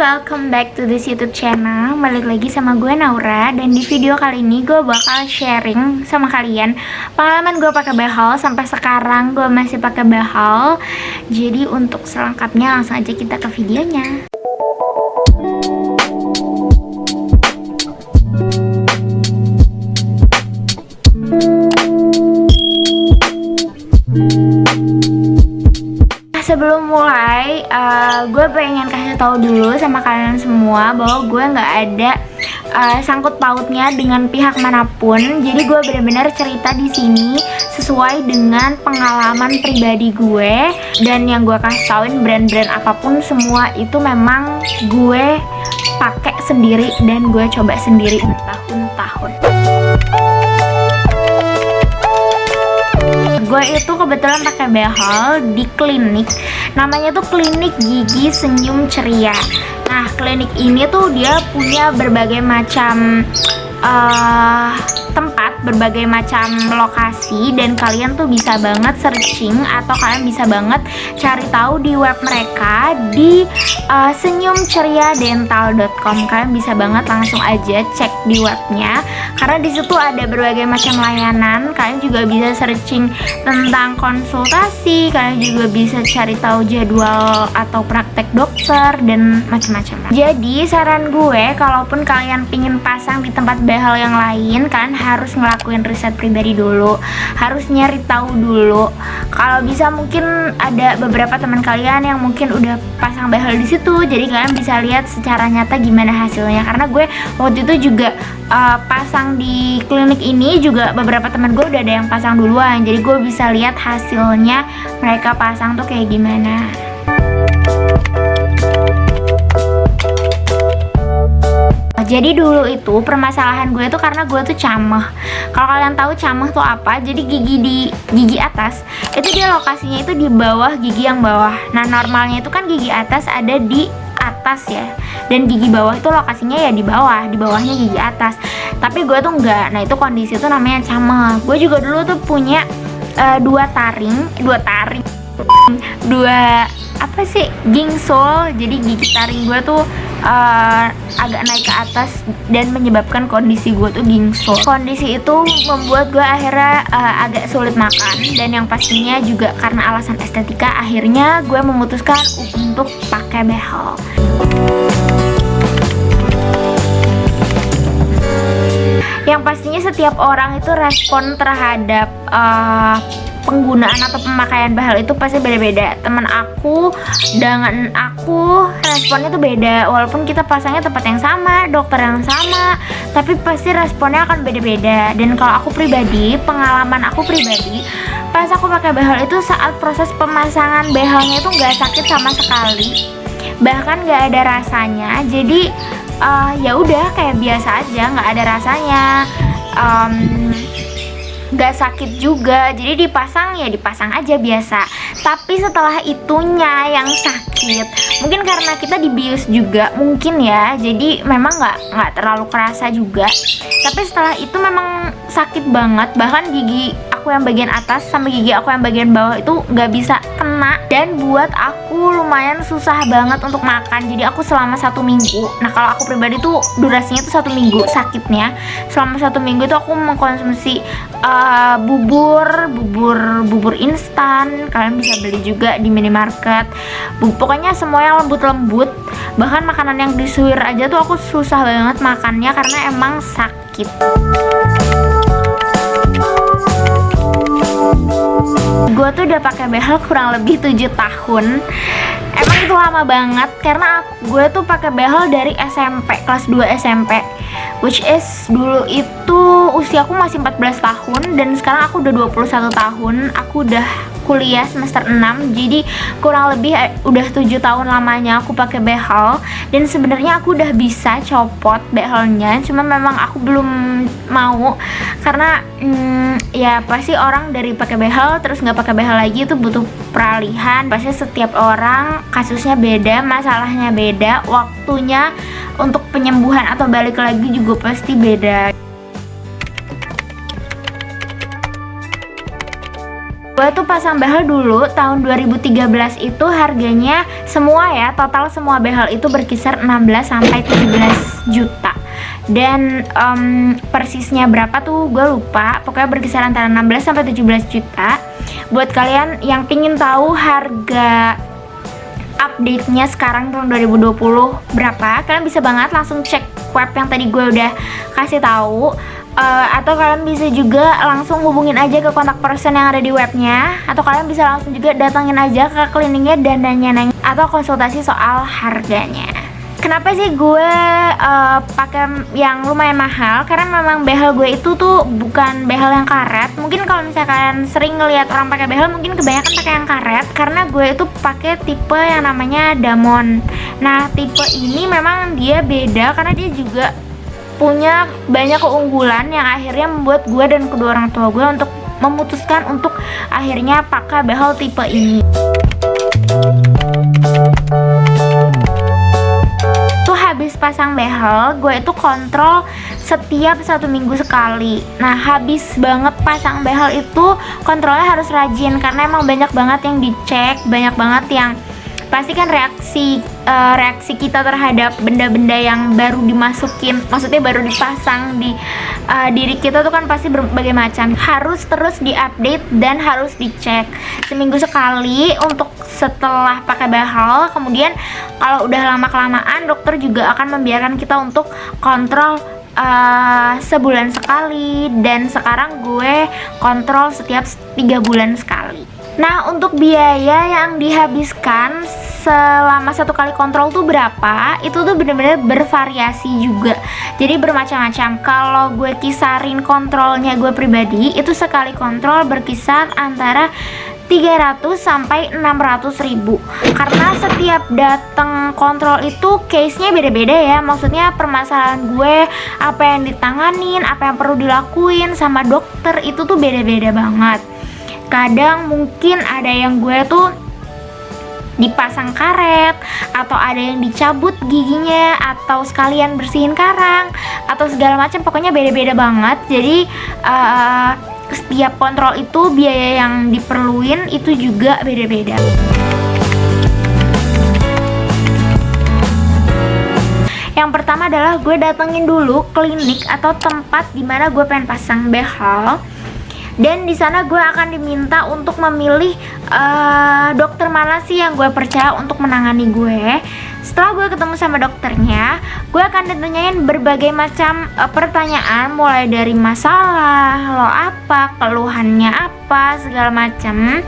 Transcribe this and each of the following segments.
welcome back to this YouTube channel. Balik lagi sama gue Naura. Dan di video kali ini gue bakal sharing sama kalian pengalaman gue pakai behel. Sampai sekarang gue masih pakai behel. Jadi untuk selengkapnya langsung aja kita ke videonya. Sebelum mulai, gue pengen kasih tahu dulu sama kalian semua bahwa gue nggak ada sangkut pautnya dengan pihak manapun. Jadi gue benar-benar cerita di sini sesuai dengan pengalaman pribadi gue, dan yang gue kasih tauin brand-brand apapun semua itu memang gue pakai sendiri dan gue coba sendiri bertahun-tahun. Gue itu kebetulan pakai behel di klinik, namanya tuh Klinik Gigi Senyum Ceria. Nah, klinik ini tuh dia punya berbagai macam tempat, berbagai macam lokasi, dan kalian tuh bisa banget searching atau kalian bisa banget cari tahu di web mereka di senyumceriadental.com. Kalian bisa banget langsung aja cek di webnya, karena di situ ada berbagai macam layanan. Kalian juga bisa searching tentang konsultasi, kalian juga bisa cari tahu jadwal atau praktek dokter dan macam-macam. Jadi saran gue, kalaupun kalian pingin pasang di tempat behel yang lain, kalian harus ngelakuin riset pribadi dulu, harus nyari tahu dulu. Kalau bisa mungkin ada beberapa teman kalian yang mungkin udah pasang behel di situ, jadi kalian bisa lihat secara nyata gimana hasilnya. Karena gue waktu itu juga pasang di klinik ini juga beberapa teman gue udah ada yang pasang duluan, jadi gue bisa lihat hasilnya mereka pasang tuh kayak gimana. Jadi dulu itu permasalahan gue tuh karena gue tuh cameh. Kalau kalian tahu cameh tuh apa? Jadi gigi atas itu dia lokasinya itu di bawah gigi yang bawah. Nah, normalnya itu kan gigi atas ada di atas ya, dan gigi bawah itu lokasinya ya di bawah, di bawahnya gigi atas. Tapi gue tuh enggak. Nah, itu kondisi itu namanya cameh. Gue juga dulu tuh punya dua gingsol. Jadi gigi taring gue tuh agak naik ke atas dan menyebabkan kondisi gue tuh gingsol. Kondisi itu membuat gue akhirnya agak sulit makan, dan yang pastinya juga karena alasan estetika akhirnya gue memutuskan untuk pakai behel. Yang pastinya setiap orang itu respon terhadap penggunaan atau pemakaian behel itu pasti beda-beda. Temen aku dengan aku responnya tuh beda, walaupun kita pasangnya tempat yang sama, dokter yang sama, tapi pasti responnya akan beda-beda. Dan kalau aku pribadi, pengalaman aku pribadi, pas aku pakai behel itu saat proses pemasangan behelnya itu nggak sakit sama sekali, bahkan nggak ada rasanya. Jadi ya udah kayak biasa aja, nggak ada rasanya. Gak sakit juga, jadi dipasang aja biasa. Tapi setelah itunya yang sakit, mungkin karena kita dibius juga mungkin ya, jadi memang nggak terlalu kerasa juga. Tapi setelah itu memang sakit banget, bahkan gigi aku yang bagian atas sama gigi aku yang bagian bawah itu nggak bisa kena, dan buat aku lumayan susah banget untuk makan. Jadi aku selama 1 minggu, nah kalau aku pribadi tuh durasinya tuh 1 minggu sakitnya. Selama 1 minggu itu aku mengkonsumsi bubur instan. Kalian bisa beli juga di minimarket. Pokoknya semua yang lembut-lembut. Bahkan makanan yang disuir aja tuh aku susah banget makannya karena emang sakit. Gue tuh udah pakai behel kurang lebih 7 tahun. Emang itu lama banget karena gue tuh pakai behel dari SMP, kelas 2 SMP. Which is dulu itu usiaku masih 14 tahun, dan sekarang aku udah 21 tahun. Aku udah kuliah semester 6. Jadi kurang lebih udah 7 tahun lamanya aku pakai behel. Dan sebenarnya aku udah bisa copot behelnya, cuma memang aku belum mau karena ya pasti orang dari pakai behel terus nggak pakai behel lagi itu butuh peralihan. Pasti setiap orang kasusnya beda, masalahnya beda, waktunya untuk penyembuhan atau balik lagi juga pasti beda. gue tuh pasang behel dulu tahun 2013 itu harganya semua ya, total semua behel itu berkisar 16 sampai 17 juta. Dan persisnya berapa tuh gue lupa, pokoknya berkisar antara 16 sampai 17 juta. Buat kalian yang pingin tahu harga update-nya sekarang tahun 2020 berapa, kalian bisa banget langsung cek web yang tadi gue udah kasih tahu. Atau kalian bisa juga langsung hubungin aja ke kontak person yang ada di webnya, atau kalian bisa langsung juga datangin aja ke kliniknya dan nanya-nanya atau konsultasi soal harganya. Kenapa sih gue pakai yang lumayan mahal? Karena memang behel gue itu tuh bukan behel yang karet. Mungkin kalau misalkan sering ngelihat orang pakai behel, mungkin kebanyakan pakai yang karet. Karena gue itu pakai tipe yang namanya Damon. Nah, tipe ini memang dia beda karena dia juga punya banyak keunggulan yang akhirnya membuat gue dan kedua orang tua gue untuk memutuskan untuk akhirnya pakai behel tipe ini. Tuh habis pasang behel, gue itu kontrol setiap 1 minggu sekali. Nah, habis banget pasang behel itu kontrolnya harus rajin karena emang banyak banget yang dicek, banyak banget yang pasti kan reaksi kita terhadap benda-benda yang baru dimasukin, maksudnya baru dipasang di diri kita tuh kan pasti berbagai macam. Harus terus diupdate dan harus dicek seminggu sekali untuk setelah pakai behel. Kemudian kalau udah lama-kelamaan dokter juga akan membiarkan kita untuk kontrol sebulan sekali, dan sekarang gue kontrol setiap 3 bulan sekali. Nah, untuk biaya yang dihabiskan selama 1 kali kontrol tuh berapa? Itu tuh bener-bener bervariasi juga. Jadi bermacam-macam. Kalau gue kisarin kontrolnya gue pribadi, itu sekali kontrol berkisar antara 300 sampai 600 ribu. Karena setiap datang kontrol itu case-nya beda-beda ya. Maksudnya permasalahan gue, apa yang ditanganin, apa yang perlu dilakuin sama dokter itu tuh beda-beda banget. Kadang mungkin ada yang gue tuh dipasang karet, atau ada yang dicabut giginya, atau sekalian bersihin karang, atau segala macam. Pokoknya beda-beda banget. Jadi setiap kontrol itu biaya yang diperluin itu juga beda-beda. Yang pertama adalah gue datengin dulu klinik atau tempat dimana gue pengen pasang behel. Dan di sana gue akan diminta untuk memilih dokter mana sih yang gue percaya untuk menangani gue. Setelah gue ketemu sama dokternya, gue akan ditanyain berbagai macam pertanyaan, mulai dari masalah lo apa, keluhannya apa, segala macam.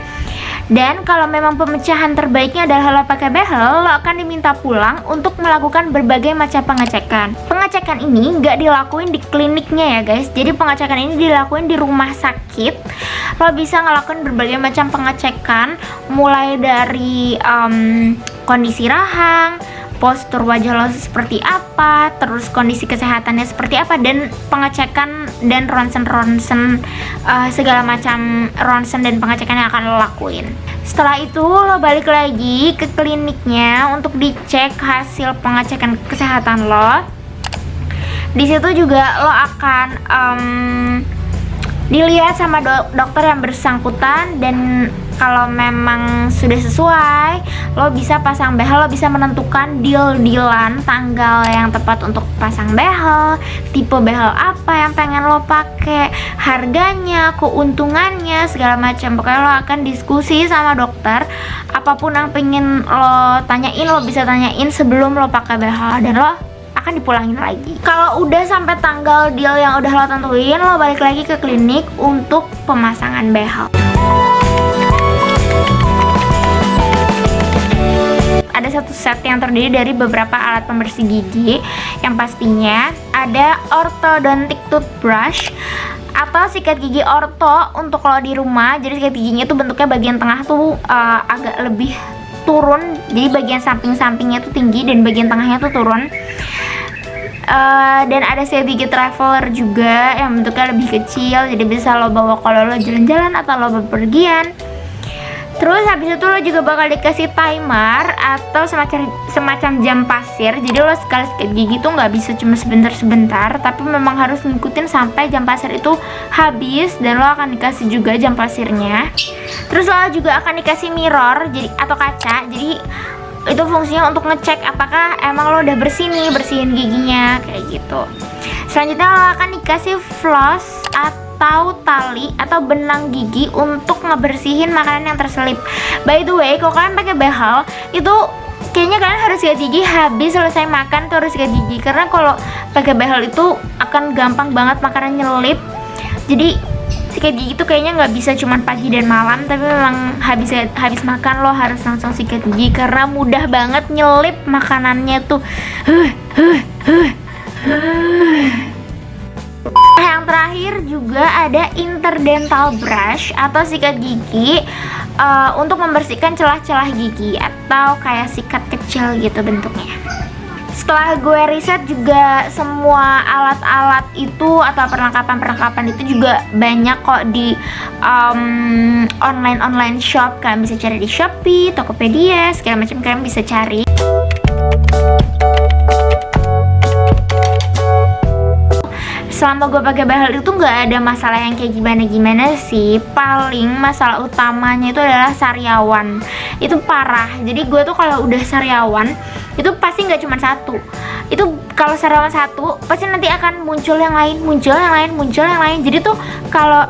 Dan kalau memang pemecahan terbaiknya adalah lo pakai behel, lo akan diminta pulang untuk melakukan berbagai macam pengecekan. Pengecekan ini nggak dilakuin di kliniknya ya guys. Jadi pengecekan ini dilakuin di rumah sakit. Lo bisa ngelakuin berbagai macam pengecekan, mulai dari kondisi rahang, postur wajah lo seperti apa, terus kondisi kesehatannya seperti apa, dan pengecekan dan ronsen segala macam ronsen dan pengecekan yang akan lo lakuin. Setelah itu lo balik lagi ke kliniknya untuk dicek hasil pengecekan kesehatan lo. Di situ juga lo akan dilihat sama dokter yang bersangkutan, dan kalau memang sudah sesuai, lo bisa pasang behel. Lo bisa menentukan deal-dealan tanggal yang tepat untuk pasang behel, tipe behel apa yang pengen lo pakai, harganya, keuntungannya, segala macam. Pokoknya lo akan diskusi sama dokter. Apapun yang pengen lo tanyain, lo bisa tanyain sebelum lo pakai behel, dan lo akan dipulangin lagi. Kalau udah sampai tanggal deal yang udah lo tentuin, lo balik lagi ke klinik untuk pemasangan behel. Ada satu set yang terdiri dari beberapa alat pembersih gigi, yang pastinya ada orthodontic toothbrush atau sikat gigi orto untuk lo di rumah. Jadi sikat giginya tuh bentuknya bagian tengah tuh agak lebih turun, jadi bagian samping-sampingnya tuh tinggi dan bagian tengahnya tuh turun. Dan ada sikat gigi traveler juga yang bentuknya lebih kecil, jadi bisa lo bawa kalau lo jalan-jalan atau lo bepergian. Terus habis itu lo juga bakal dikasih timer atau semacam jam pasir. Jadi lo sekali sikat gigi tuh nggak bisa cuma sebentar-sebentar, tapi memang harus ngikutin sampai jam pasir itu habis. Dan lo akan dikasih juga jam pasirnya. Terus lo juga akan dikasih mirror jadi atau kaca. Jadi itu fungsinya untuk ngecek apakah emang lo udah bersihin giginya kayak gitu. Selanjutnya lo akan dikasih floss atau tali atau benang gigi untuk ngebersihin makanan yang terselip. By the way, kalau kalian pakai behel itu kayaknya kalian harus sikat gigi habis selesai makan tuh harus sikat gigi, karena kalau pakai behel itu akan gampang banget makanan nyelip. Jadi sikat gigi tuh kayaknya nggak bisa cuman pagi dan malam, tapi memang habis makan lo harus langsung sikat gigi karena mudah banget nyelip makanannya tuh. Yang terakhir juga ada interdental brush atau sikat gigi untuk membersihkan celah-celah gigi atau kayak sikat kecil gitu bentuknya. Setelah gue riset juga semua alat-alat itu atau perlengkapan itu juga banyak kok di online shop. Kalian bisa cari di Shopee, Tokopedia, segala macam kalian bisa cari. Selama gue pakai behel itu nggak ada masalah yang kayak gimana sih. Paling masalah utamanya itu adalah sariawan. Itu parah. Jadi gue tuh kalau udah sariawan itu pasti nggak cuma satu. Itu kalau sariawan satu pasti nanti akan muncul yang lain. Jadi tuh kalau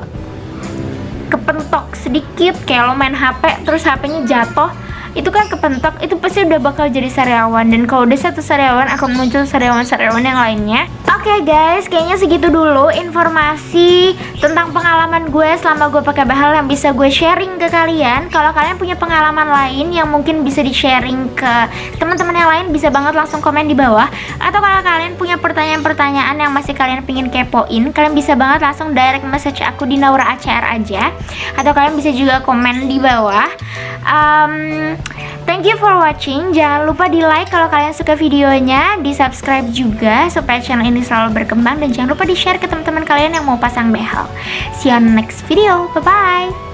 kepentok sedikit kayak lo main HP terus HP-nya jatuh, itu kan kepentok, itu pasti udah bakal jadi sariawan. Dan kalau udah satu sariawan akan muncul sariawan yang lainnya. Oke guys, kayaknya segitu dulu informasi tentang pengalaman gue selama gue pakai behel yang bisa gue sharing ke kalian. Kalau kalian punya pengalaman lain yang mungkin bisa di-sharing ke teman-teman yang lain, bisa banget langsung komen di bawah. Atau kalau kalian punya pertanyaan-pertanyaan yang masih kalian pengen kepoin, kalian bisa banget langsung direct message aku di Naura ACR aja. Atau kalian bisa juga komen di bawah. Thank you for watching. Jangan lupa di like kalau kalian suka videonya, di subscribe juga supaya channel ini selalu berkembang, dan jangan lupa di share ke teman-teman kalian yang mau pasang behel. See you on the next video. Bye bye.